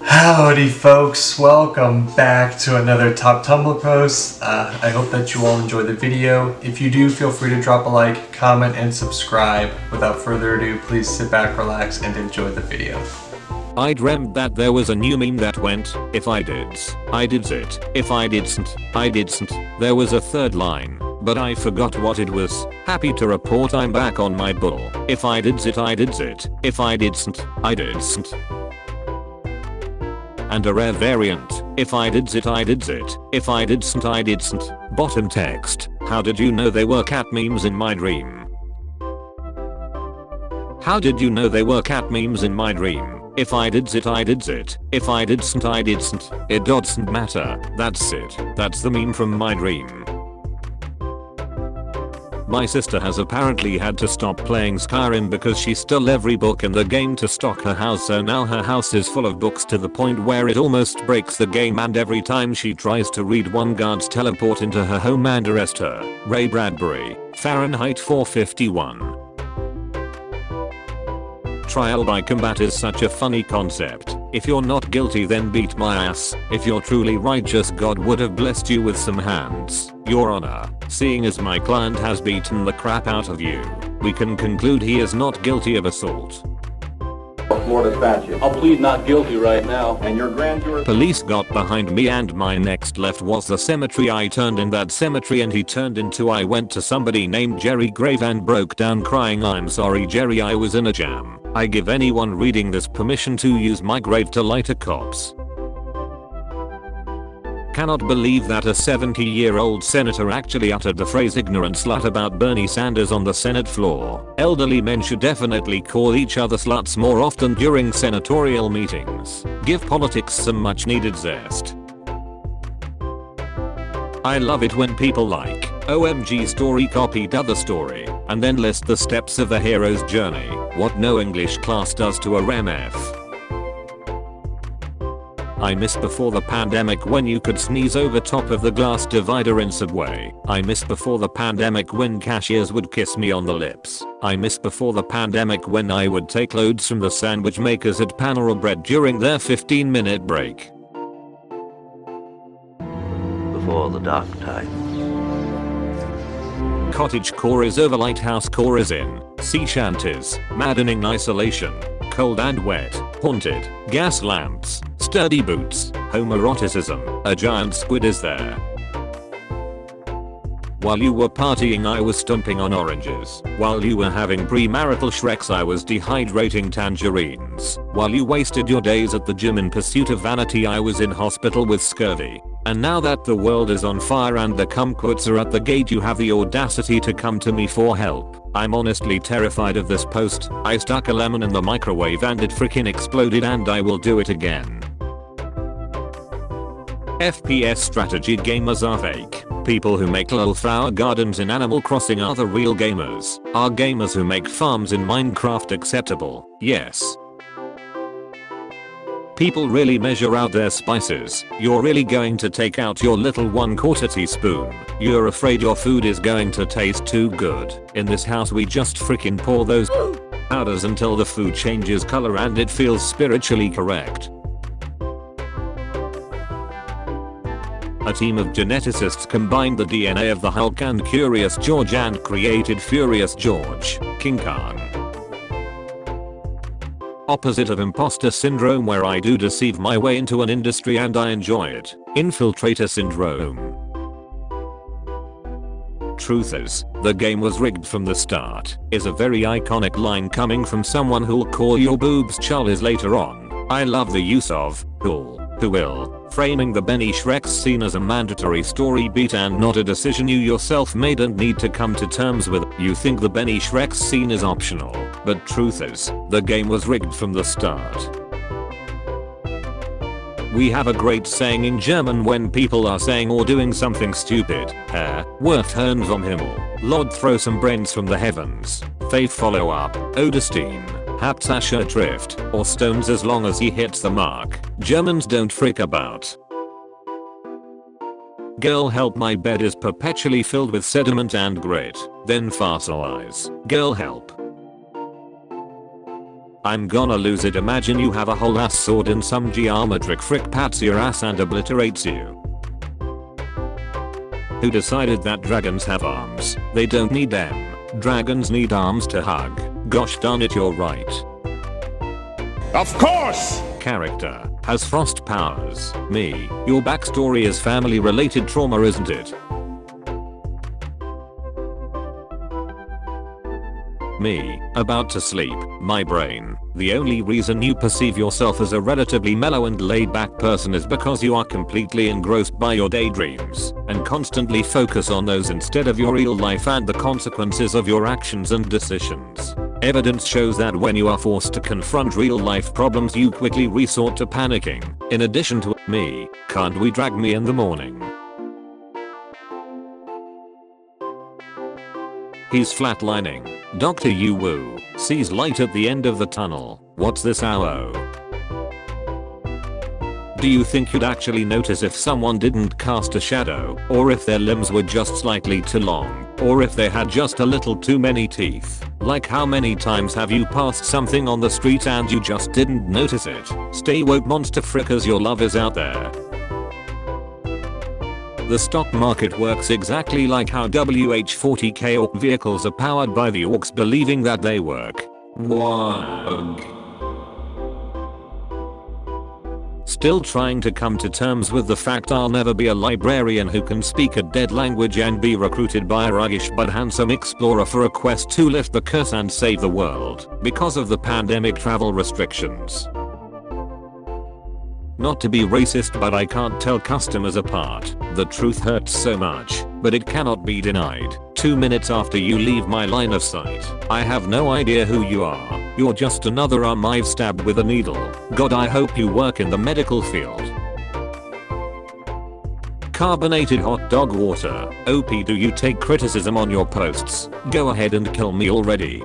Howdy folks, welcome back to another top Tumblr post. I hope that you all enjoyed the video. If you do, feel free to drop a like, comment, and subscribe. Without further ado, please sit back, relax, and enjoy the video. I dreamt that there was a new meme that went, if I dids, I dids it, if I didn't, I didn't. There was a third line, but I forgot what it was. Happy to report I'm back on my bull. If I dids it, I dids it, if I didn't, I didn't. And a rare variant, if I dids it, I dids it, if I didn't, I didn't. Bottom text, how did you know they were cat memes in my dream? How did you know they were cat memes in my dream? If I dids it, I dids it, if I didn't, I didn't. It doesn't matter, that's it, that's the meme from my dream. My sister has apparently had to stop playing Skyrim because she stole every book in the game to stock her house, so now her house is full of books to the point where it almost breaks the game, and every time she tries to read one, guards teleport into her home and arrest her. Ray Bradbury, Fahrenheit 451. Trial by combat is such a funny concept. If you're not guilty, then beat my ass. If you're truly righteous, God would have blessed you with some hands. Your Honor, seeing as my client has beaten the crap out of you, we can conclude he is not guilty of assault. Florida statute. I'll plead not guilty right now. And your grand jury. Police got behind me and my next left was the cemetery. I turned in that cemetery and he turned into I went to somebody named Jerry grave and broke down crying, I'm sorry Jerry, I was in a jam. I give anyone reading this permission to use my grave to light a corpse. Cannot believe that a 70-year-old senator actually uttered the phrase ignorant slut about Bernie Sanders on the Senate floor. Elderly men should definitely call each other sluts more often during senatorial meetings. Give politics some much needed zest. I love it when people like, OMG story copied other story, and then list the steps of the hero's journey, what no English class does to a RMF. I miss before the pandemic when you could sneeze over top of the glass divider in Subway. I miss before the pandemic when cashiers would kiss me on the lips. I miss before the pandemic when I would take loads from the sandwich makers at Panera Bread during their 15-minute break. Before the dark times. Cottagecore is over, lighthouse core is in, sea shanties, maddening isolation, cold and wet, haunted, gas lamps, sturdy boots, homoeroticism, a giant squid is there. While you were partying I was stomping on oranges. While you were having premarital Shreks I was dehydrating tangerines. While you wasted your days at the gym in pursuit of vanity I was in hospital with scurvy. And now that the world is on fire and the kumquats are at the gate, you have the audacity to come to me for help. I'm honestly terrified of this post. I stuck a lemon in the microwave and it freaking exploded, and I will do it again. FPS strategy gamers are fake. People who make little flower gardens in Animal Crossing are the real gamers. Are gamers who make farms in Minecraft acceptable? Yes. People really measure out their spices. You're really going to take out your little 1/4 teaspoon. You're afraid your food is going to taste too good. In this house we just freaking pour those powders until the food changes color and it feels spiritually correct. A team of geneticists combined the DNA of the Hulk and Curious George and created Furious George, King Kong. Opposite of imposter syndrome, where I do deceive my way into an industry and I enjoy it. Infiltrator syndrome. Truth is, the game was rigged from the start, is a very iconic line coming from someone who'll call your boobs Charlies later on. I love the use of who will, framing the Benny Shreks scene as a mandatory story beat and not a decision you yourself made and need to come to terms with. You think the Benny Shreks scene is optional, but truth is, the game was rigged from the start. We have a great saying in German when people are saying or doing something stupid. Herr, wirft Hirn vom Himmel. Lord, throw some brains from the heavens. Faith follow up. Odestein. Hauptsache trifft, or stones as long as he hits the mark. Germans don't frick about. Girl help, my bed is perpetually filled with sediment and grit. Then fossilize. Girl help. I'm gonna lose it. Imagine you have a whole ass sword and some geometric frick pats your ass and obliterates you. Who decided that dragons have arms? They don't need them. Dragons need arms to hug. Gosh darn it, you're right. Of course! Character has frost powers. Me. Your backstory is family related trauma, isn't it? Me. About to sleep. My brain. The only reason you perceive yourself as a relatively mellow and laid back person is because you are completely engrossed by your daydreams and constantly focus on those instead of your real life and the consequences of your actions and decisions. Evidence shows that when you are forced to confront real life problems you quickly resort to panicking. In addition to me, can't we drag me in the morning? He's flatlining. Dr. Yu Wu sees light at the end of the tunnel. What's this owl? Do you think you'd actually notice if someone didn't cast a shadow, or if their limbs were just slightly too long, or if they had just a little too many teeth? Like, how many times have you passed something on the street and you just didn't notice it? Stay woke, monster frickers, your love is out there. The stock market works exactly like how WH-40K orc vehicles are powered by the orcs believing that they work. Wog. Still trying to come to terms with the fact I'll never be a librarian who can speak a dead language and be recruited by a ruggish but handsome explorer for a quest to lift the curse and save the world because of the pandemic travel restrictions. Not to be racist, but I can't tell customers apart. The truth hurts so much, but it cannot be denied. 2 minutes after you leave my line of sight, I have no idea who you are. You're just another arm I've stabbed with a needle. God, I hope you work in the medical field. Carbonated hot dog water. OP, do you take criticism on your posts? Go ahead and kill me already.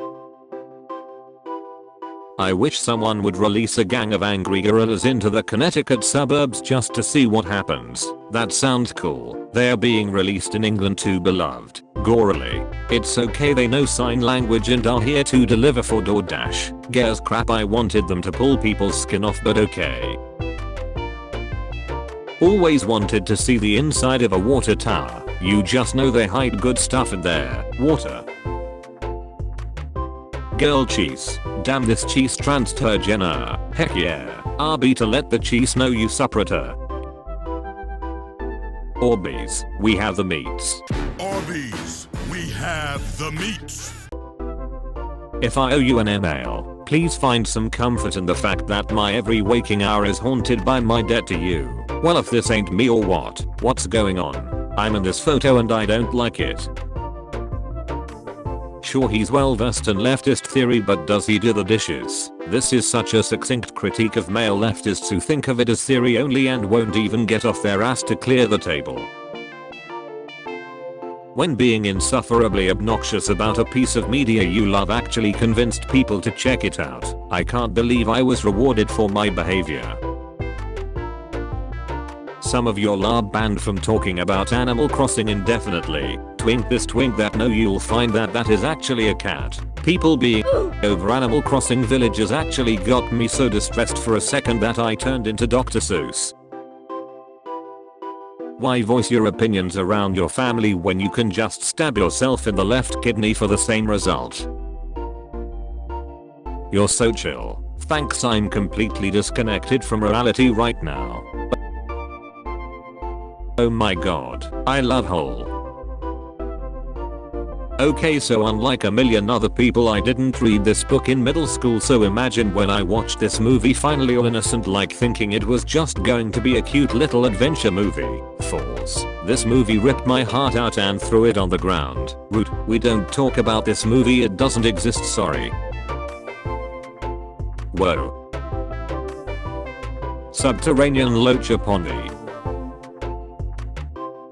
I wish someone would release a gang of angry gorillas into the Connecticut suburbs just to see what happens. That sounds cool. They are being released in England too, beloved. Gorily. It's okay, they know sign language and are here to deliver for DoorDash. Gears crap, I wanted them to pull people's skin off, but okay. Always wanted to see the inside of a water tower. You just know they hide good stuff in there. Water. Girl cheese. Damn, this cheese transgender. Heck yeah. RB to let the cheese know you separator. Orbeez, we have the meats. Arby's, we have the meats. If I owe you an email, please find some comfort in the fact that my every waking hour is haunted by my debt to you. Well, if this ain't me or what? What's going on? I'm in this photo and I don't like it. Sure, he's well versed in leftist theory, but does he do the dishes? This is such a succinct critique of male leftists who think of it as theory only and won't even get off their ass to clear the table. When being insufferably obnoxious about a piece of media you love actually convinced people to check it out. I can't believe I was rewarded for my behavior. Some of your are banned from talking about Animal Crossing indefinitely. Twink this, twink that. No, you'll find that that is actually a cat. People being over Animal Crossing Villages actually got me so distressed for a second that I turned into Dr. Seuss. Why voice your opinions around your family when you can just stab yourself in the left kidney for the same result? You're so chill. Thanks, I'm completely disconnected from reality right now. Oh my god, I love Hole. Okay, so unlike a million other people, I didn't read this book in middle school, so imagine when I watched this movie finally all innocent, like thinking it was just going to be a cute little adventure movie. False. This movie ripped my heart out and threw it on the ground. Rude. We don't talk about this movie, it doesn't exist, sorry. Whoa. Subterranean Locha Pony.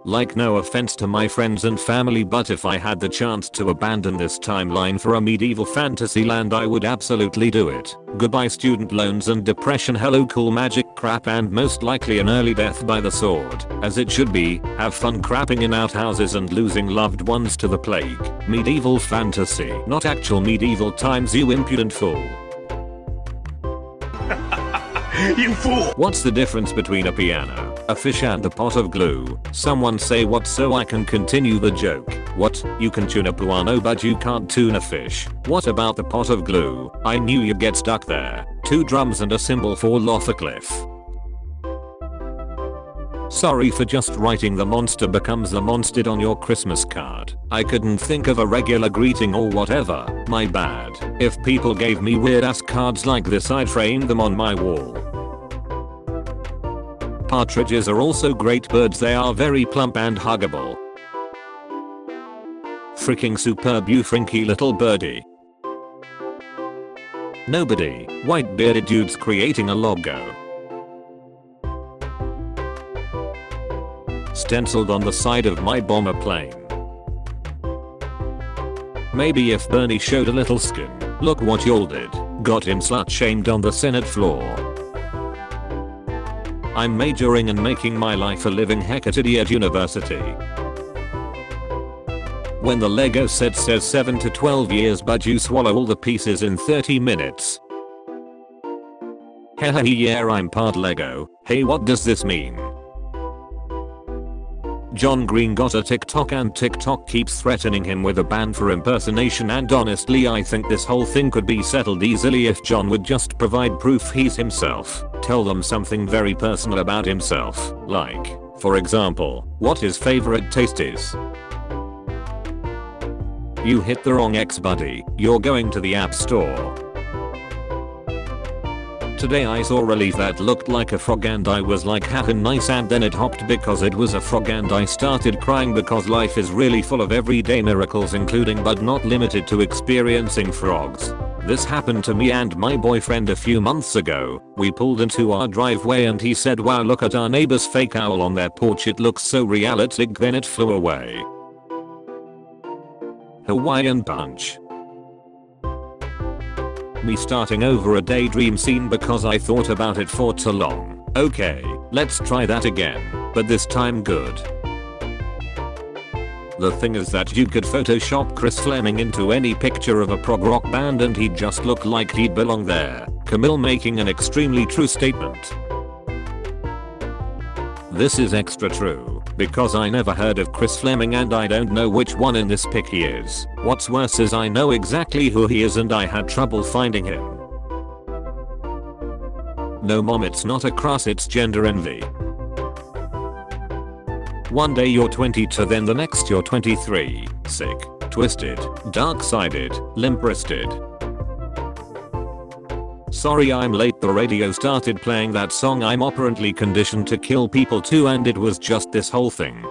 Like, no offense to my friends and family, but if I had the chance to abandon this timeline for a medieval fantasy land, I would absolutely do it. Goodbye student loans and depression, hello cool magic crap, and most likely an early death by the sword. As it should be, have fun crapping in outhouses and losing loved ones to the plague. Medieval fantasy, not actual medieval times, you impudent fool. You fool! What's the difference between a piano, a fish and a pot of glue? Someone say what so I can continue the joke. What? You can tune a piano but you can't tune a fish. What about the pot of glue? I knew you'd get stuck there. 2 drums and a cymbal fall off a cliff. Sorry for just writing the monster becomes the monstered on your Christmas card. I couldn't think of a regular greeting or whatever. My bad. If people gave me weird ass cards like this I'd frame them on my wall. Partridges are also great birds. They are very plump and huggable. Freaking superb you frinky little birdie. Nobody. White bearded dudes creating a logo. Stenciled on the side of my bomber plane. Maybe if Bernie showed a little skin. Look what y'all did. Got him slut shamed on the Senate floor. I'm majoring and making my life a living Hecate at university. When the Lego set says 7 to 12 years but you swallow all the pieces in 30 minutes. Hehe yeah I'm part Lego. Hey what does this mean? John Green got a TikTok and TikTok keeps threatening him with a ban for impersonation, and honestly I think this whole thing could be settled easily if John would just provide proof he's himself. Tell them something very personal about himself, like, for example, what his favorite taste is. You hit the wrong ex buddy, you're going to the app store. Today I saw a leaf that looked like a frog and I was like haha nice, and then it hopped because it was a frog and I started crying because life is really full of everyday miracles, including but not limited to experiencing frogs. This happened to me and my boyfriend a few months ago. We pulled into our driveway and he said wow look at our neighbor's fake owl on their porch, it looks so realistic, then it flew away. Hawaiian Punch. Me starting over a daydream scene because I thought about it for too long. Okay, let's try that again, but this time good. The thing is that you could Photoshop Chris Fleming into any picture of a prog rock band and he'd just look like he'd belong there. Camille making an extremely true statement. This is extra true, because I never heard of Chris Fleming and I don't know which one in this pic he is. What's worse is I know exactly who he is and I had trouble finding him. No mom, it's not a crush, it's gender envy. One day you're 22, then the next you're 23, sick, twisted, dark-sided, limp-wristed. Sorry I'm late, the radio started playing that song I'm operantly conditioned to kill people to and it was just this whole thing.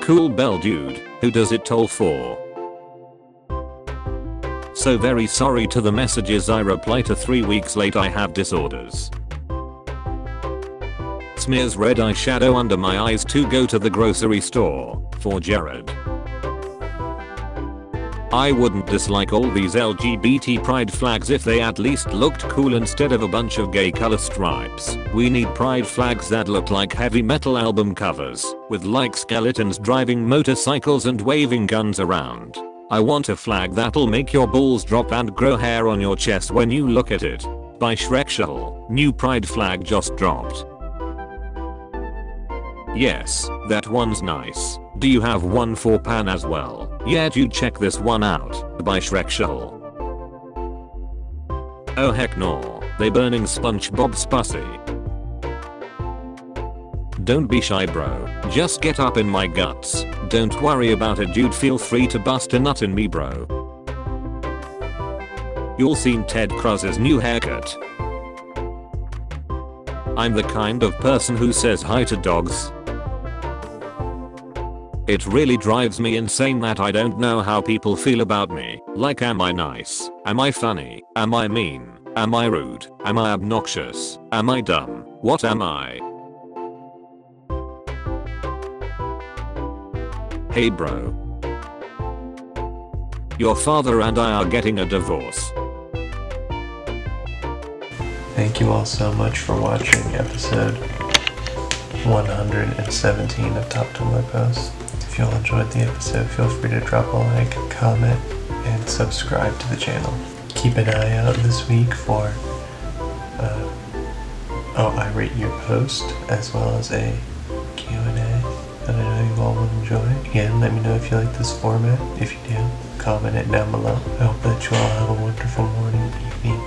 Cool bell dude, who does it toll for? So very sorry to the messages I reply to 3 weeks late, I have disorders. Smears red eyeshadow under my eyes to go to the grocery store, for Jared. I wouldn't dislike all these LGBT pride flags if they at least looked cool instead of a bunch of gay color stripes. We need pride flags that look like heavy metal album covers, with like skeletons driving motorcycles and waving guns around. I want a flag that'll make your balls drop and grow hair on your chest when you look at it. By Shrek. New pride flag just dropped. Yes, that one's nice. Do you have one for Pan as well? Yeah dude, check this one out. By Shrek. Oh heck no, they burning Spongebob's pussy. Don't be shy bro, just get up in my guts. Don't worry about it dude, feel free to bust a nut in me bro. Y'all seen Ted Cruz's new haircut? I'm the kind of person who says hi to dogs. It really drives me insane that I don't know how people feel about me. Like, am I nice? Am I funny? Am I mean? Am I rude? Am I obnoxious? Am I dumb? What am I? Hey bro. Your father and I are getting a divorce. Thank you all so much for watching episode 117 of Top Tumblr Posts. If you all enjoyed the episode, feel free to drop a like, comment, and subscribe to the channel. Keep an eye out this week for I rate your post as well as a Q&A that I know you all will enjoy. Again, let me know if you like this format. If you do, comment it down below. I hope that you all have a wonderful morning, evening,